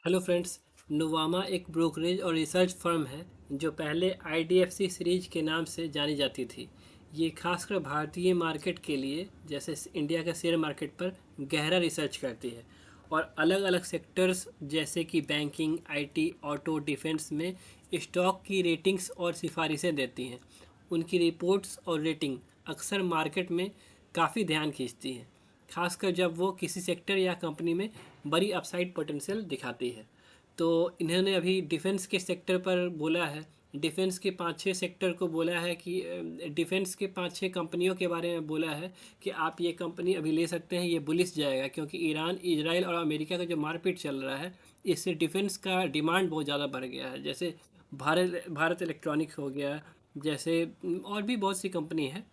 Hello friends. Nuvama एक brokerage और research firm है जो पहले आईडीएफसी सीरीज के नाम से जानी जाती थी। ये खासकर भारतीय मार्केट के लिए जैसे इंडिया का शेयर मार्केट पर गहरा रिसर्च करती है और अलग अलग सेक्टर्स जैसे कि बैंकिंग, आईटी, ऑटो, डिफेंस में स्टॉक की रेटिंग्स और सिफारिशें देती हैं। उनकी रिपोर्ट्स और रेटिंग अक्सर मार्केट में काफ़ी ध्यान खींचती हैं, खासकर जब वो किसी सेक्टर या कंपनी में बड़ी अपसाइड पोटेंशियल दिखाती है। तो इन्होंने अभी डिफेंस के सेक्टर पर बोला है, डिफेंस के 5-6 सेक्टर को बोला है कि डिफेंस के 5-6 कंपनियों के बारे में बोला है कि आप ये कंपनी अभी ले सकते हैं, ये बुलिश जाएगा, क्योंकि ईरान, इजराइल और अमेरिका का जो मारपीट चल रहा है इससे डिफेंस का डिमांड बहुत ज़्यादा बढ़ गया है। जैसे भारत इलेक्ट्रॉनिक्स हो गया, जैसे और भी बहुत सी कंपनी है।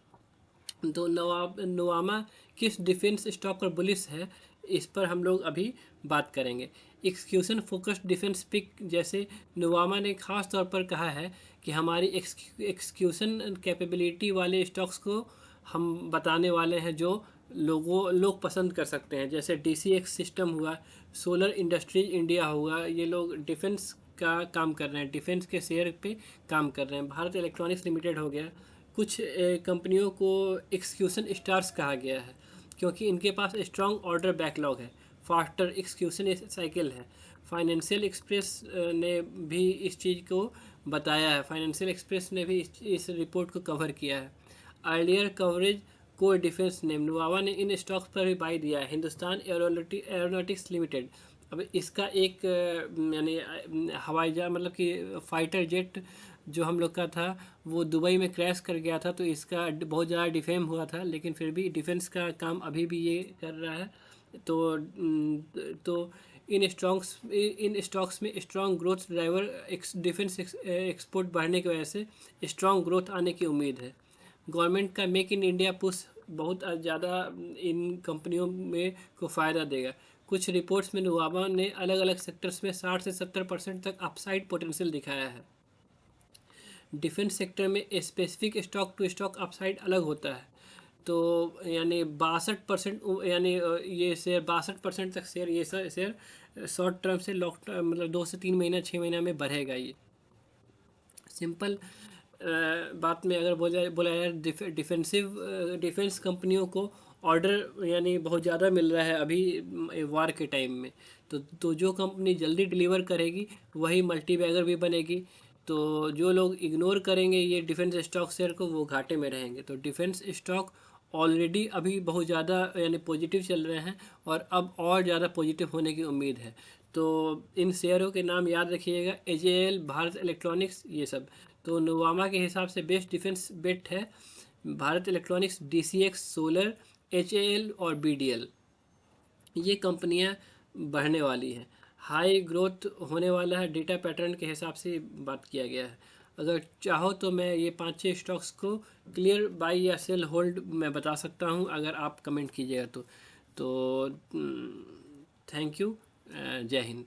तो नवामा किस डिफेंस स्टॉक पर बुलिस है, इस पर हम लोग अभी बात करेंगे। एक्सक्यूशन फोकस्ड डिफेंस पिक जैसे नवामा ने खास तौर पर कहा है कि हमारी एक्सक्यूशन कैपेबिलिटी वाले स्टॉक्स को हम बताने वाले हैं जो लोग पसंद कर सकते हैं। जैसे डीसीएक्स सिस्टम हुआ, सोलर इंडस्ट्रीज इंडिया हुआ, ये लोग डिफेंस का काम कर रहे हैं, डिफेंस के शेयर पे काम कर रहे हैं। भारत इलेक्ट्रॉनिक्स लिमिटेड हो गया। कुछ कंपनियों को एक्सक्यूशन स्टार्स कहा गया है क्योंकि इनके पास स्ट्रॉन्ग ऑर्डर बैकलॉग है, फास्टर एक्सक्यूशन साइकिल है। फाइनेंशियल एक्सप्रेस ने भी इस चीज़ को बताया है, फाइनेंशियल एक्सप्रेस ने भी इस रिपोर्ट को कवर किया है। अर्लियर कवरेज को डिफेंस ने नुवावा ने इन स्टॉक्स पर भी बाई दिया है। हिंदुस्तान एरोनॉटिक्स लिमिटेड, अब इसका एक यानी हवाई जहाज मतलब कि फाइटर जेट जो हम लोग का था वो दुबई में क्रैश कर गया था, तो इसका बहुत ज़्यादा डिफेम हुआ था, लेकिन फिर भी डिफेंस का काम अभी भी ये कर रहा है। तो इन स्टॉक्स में strong growth driver defence export बढ़ने की वजह से स्ट्रॉन्ग ग्रोथ आने की उम्मीद है। गवर्नमेंट का मेक इन इंडिया पुश बहुत ज़्यादा इन कंपनियों में को फ़ायदा देगा। कुछ रिपोर्ट्स में नुवामा ने अलग अलग सेक्टर्स में 60 से 70% तक अपसाइड पोटेंशियल दिखाया है। डिफेंस सेक्टर में specific stock to stock upside अलग होता है। तो यानी 62% यानी ये शेयर 62% तक शेयर, ये शेयर शॉर्ट टर्म से लॉन्ग टर्म मतलब 2 से 3 महीना 6 महीना में बढ़ेगा। ये सिंपल बात में अगर बोला जाए डिफेंस कंपनियों को ऑर्डर यानी बहुत ज़्यादा मिल रहा है अभी वार के टाइम में। तो जो कंपनी जल्दी डिलीवर करेगी वही मल्टी बैगर भी बनेगी। तो जो लोग इग्नोर करेंगे ये डिफेंस स्टॉक शेयर को वो घाटे में रहेंगे। तो डिफेंस स्टॉक ऑलरेडी अभी बहुत ज़्यादा यानी पॉजिटिव चल रहे हैं और अब और ज़्यादा पॉजिटिव होने की उम्मीद है। तो इन शेयरों के नाम याद रखिएगा, एजेएल, भारत इलेक्ट्रॉनिक्स, ये सब। तो नोवामा के हिसाब से बेस्ट डिफेंस बेट है Bharat electronics, DCX, solar, HAL और बीडीएल। ये कंपनियां बढ़ने वाली हैं, हाई ग्रोथ होने वाला है, डेटा पैटर्न के हिसाब से बात किया गया है। अगर चाहो तो मैं ये 5-6 स्टॉक्स को क्लियर बाई या सेल होल्ड मैं बता सकता हूँ, अगर आप कमेंट कीजिएगा तो थैंक यू। जय हिंद।